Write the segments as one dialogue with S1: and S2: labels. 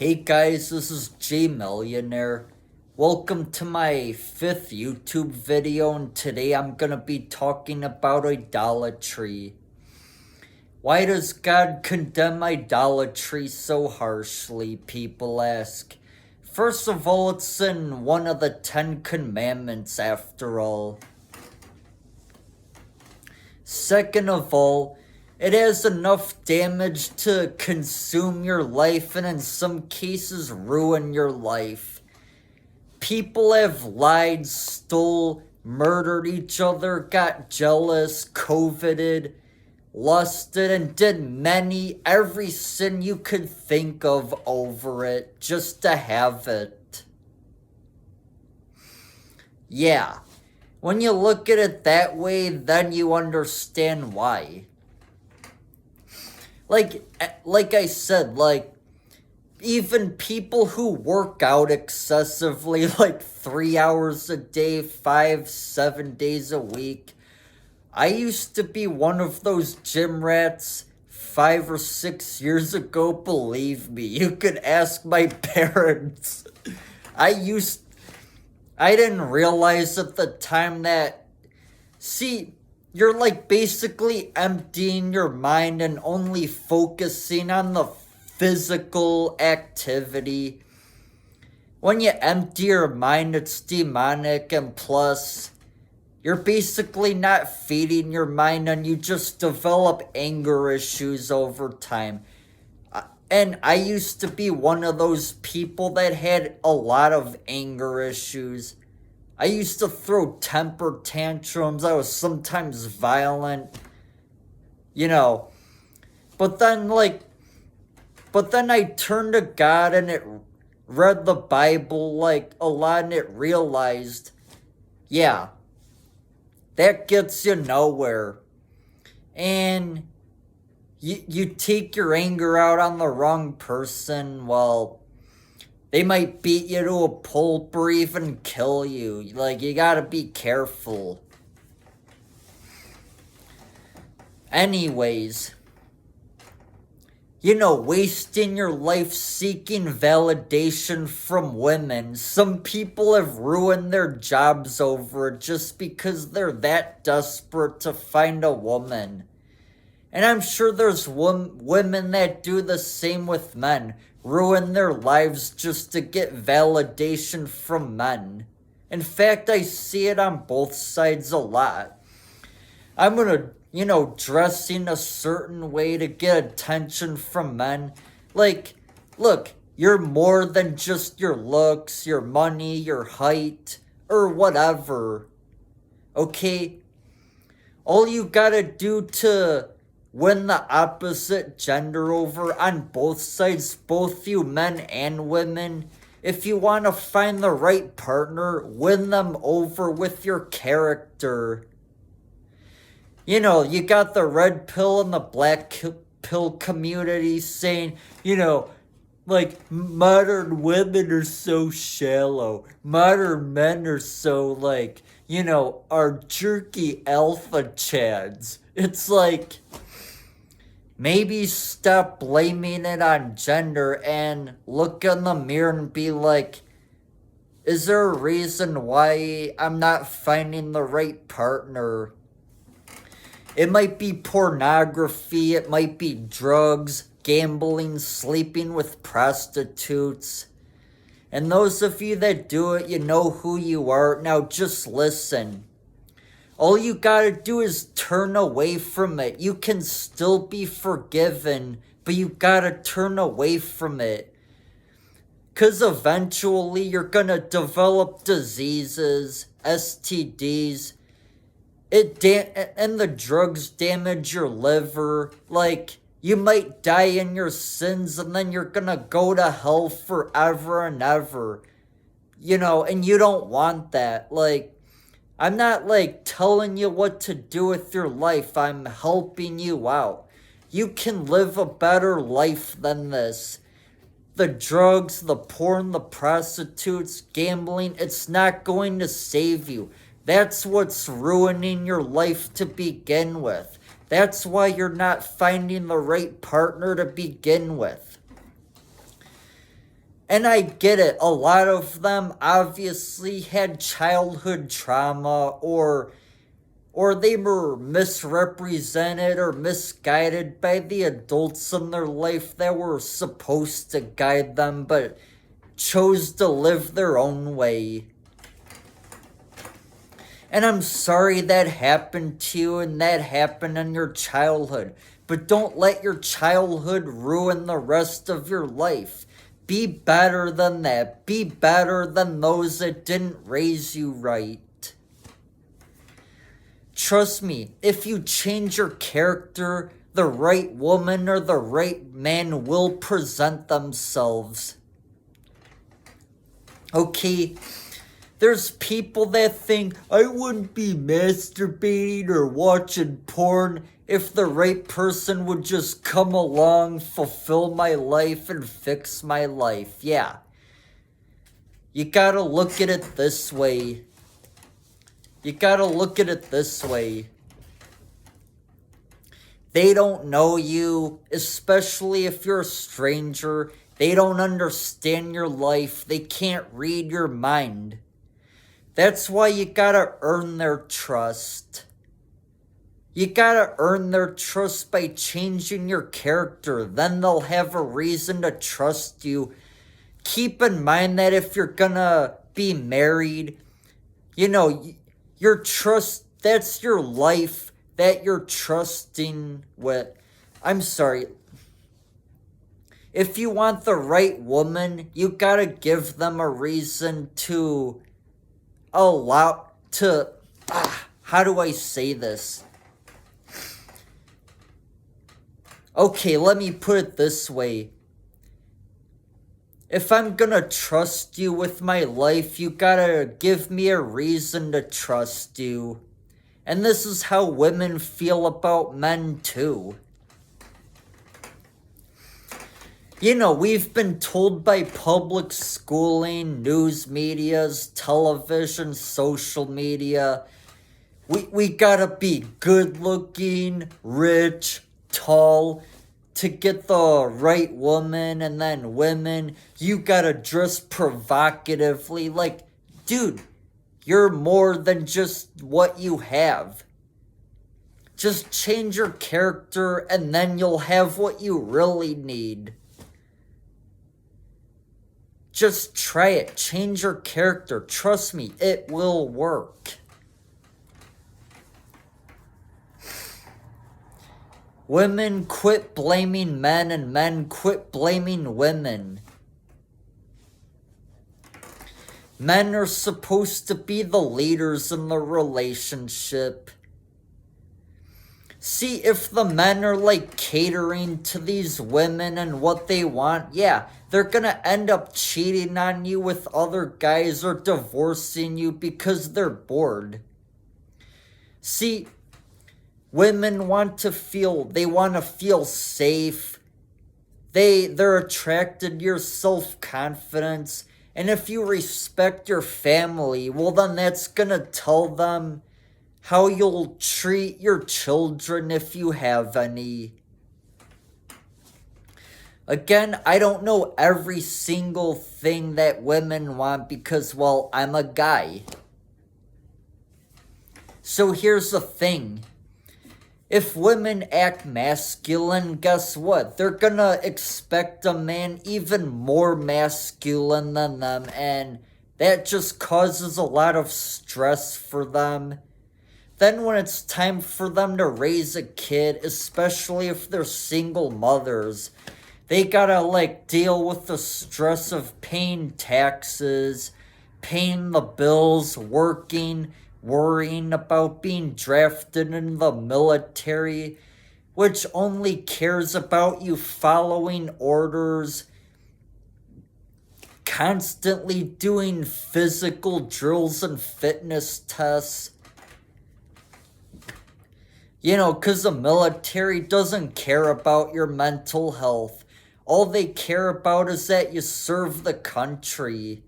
S1: Hey guys, this is J Millionaire. Welcome to my 5th YouTube video, and today I'm gonna be talking about idolatry. Why does God condemn idolatry so harshly, people ask? First of all, it's in one of the 10 commandments after all. Second of all, it has enough damage to consume your life and in some cases ruin your life. People have lied, stole, murdered each other, got jealous, coveted, lusted, and did every sin you could think of over it just to have it. Yeah, when you look at it that way, then you understand why. Like I said, even people who work out excessively, 3 hours a day, 5, 7 days a week. I used to be one of those gym rats 5 or 6 years ago, believe me. You could ask my parents. I didn't realize at the time that, see, you're basically emptying your mind and only focusing on the physical activity. When you empty your mind, it's demonic, and plus, you're basically not feeding your mind and you just develop anger issues over time. And I used to be one of those people that had a lot of anger issues. I used to throw temper tantrums. I was sometimes violent, But then, I turned to God and it read the Bible a lot, and it realized, yeah, that gets you nowhere. And you take your anger out on the wrong person, well, they might beat you to a pulp or even kill you. You gotta be careful. Anyways, wasting your life seeking validation from women. Some people have ruined their jobs over it just because they're that desperate to find a woman. And I'm sure there's women that do the same with men. Ruin their lives just to get validation from men. In fact, I see it on both sides a lot. I'm gonna, dress in a certain way to get attention from men. Look, you're more than just your looks, your money, your height, or whatever. Okay? All you gotta do to win the opposite gender over on both sides, both you men and women, if you want to find the right partner, win them over with your character. You got the red pill and the black pill community saying, modern women are so shallow. Modern men are so, are jerky alpha chads. It's maybe stop blaming it on gender and look in the mirror and be like, is there a reason why I'm not finding the right partner? It might be pornography, it might be drugs, gambling, sleeping with prostitutes. And those of you that do it, you know who you are. Now just listen. All you gotta do is turn away from it. You can still be forgiven, but you gotta turn away from it. 'Cause eventually you're gonna develop diseases, STDs, and the drugs damage your liver. You might die in your sins and then you're gonna go to hell forever and ever. And you don't want that. I'm not telling you what to do with your life. I'm helping you out. You can live a better life than this. The drugs, the porn, the prostitutes, gambling, it's not going to save you. That's what's ruining your life to begin with. That's why you're not finding the right partner to begin with. And I get it, a lot of them obviously had childhood trauma or they were misrepresented or misguided by the adults in their life that were supposed to guide them but chose to live their own way. And I'm sorry that happened to you and that happened in your childhood, but don't let your childhood ruin the rest of your life. Be better than that. Be better than those that didn't raise you right. Trust me, if you change your character, the right woman or the right man will present themselves. Okay, there's people that think I wouldn't be masturbating or watching porn if the right person would just come along, fulfill my life, and fix my life. Yeah. You gotta look at it this way. You gotta look at it this way. They don't know you, especially if you're a stranger. They don't understand your life. They can't read your mind. That's why you gotta earn their trust. You gotta earn their trust by changing your character. Then they'll have a reason to trust you. Keep in mind that if you're gonna be married, your trust, that's your life that you're trusting with. I'm sorry. If you want the right woman, you gotta give them a reason to how do I say this? Okay, let me put it this way. If I'm gonna trust you with my life, you gotta give me a reason to trust you. And this is how women feel about men too. We've been told by public schooling, news medias, television, social media, we gotta be good looking, rich, tall, to get the right woman. And then women, you gotta dress provocatively. Like, dude, you're more than just what you have. Just change your character and then you'll have what you really need. Just try it. Change your character. Trust me, it will work. Women quit blaming men and men quit blaming women. Men are supposed to be the leaders in the relationship. See, if the men are catering to these women and what they want, yeah, they're gonna end up cheating on you with other guys or divorcing you because they're bored. See, women want to feel safe. They're attracted to your self-confidence. And if you respect your family, well then that's gonna tell them how you'll treat your children if you have any. Again, I don't know every single thing that women want because, well, I'm a guy. So here's the thing. If women act masculine, guess what? They're gonna expect a man even more masculine than them, and that just causes a lot of stress for them. Then when it's time for them to raise a kid, especially if they're single mothers, they gotta deal with the stress of paying taxes, paying the bills, working, worrying about being drafted in the military, which only cares about you following orders, constantly doing physical drills and fitness tests. Because the military doesn't care about your mental health. All they care about is that you serve the country.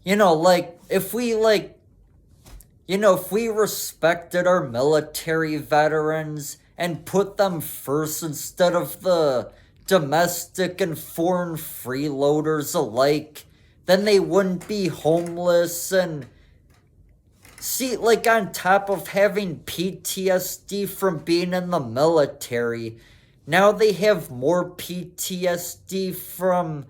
S1: If we respected our military veterans and put them first instead of the domestic and foreign freeloaders alike, then they wouldn't be homeless. And see, like, on top of having PTSD from being in the military, now they have more PTSD from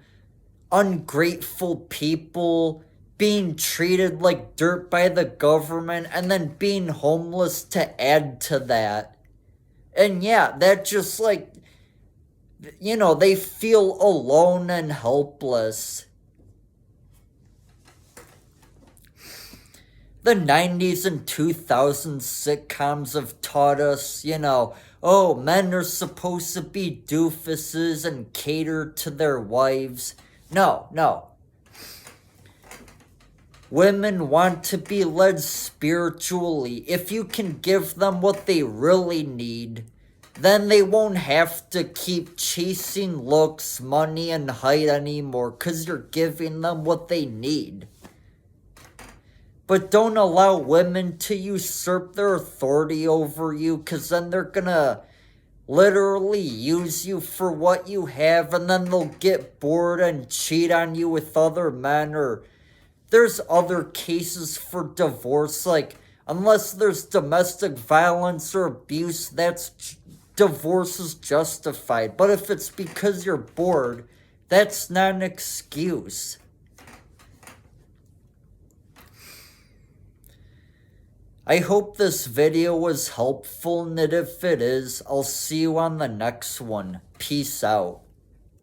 S1: ungrateful people being treated like dirt by the government and then being homeless to add to that. And yeah, that just, like, they feel alone and helpless. The 90s and 2000s sitcoms have taught us, oh, men are supposed to be doofuses and cater to their wives. No. Women want to be led spiritually. If you can give them what they really need, then they won't have to keep chasing looks, money, and height anymore, because you're giving them what they need. But don't allow women to usurp their authority over you, because then they're gonna literally use you for what you have, and then they'll get bored and cheat on you with other men. Or there's other cases for divorce, like, unless there's domestic violence or abuse, divorce is justified. But if it's because you're bored, that's not an excuse. I hope this video was helpful, and if it is, I'll see you on the next one. Peace out.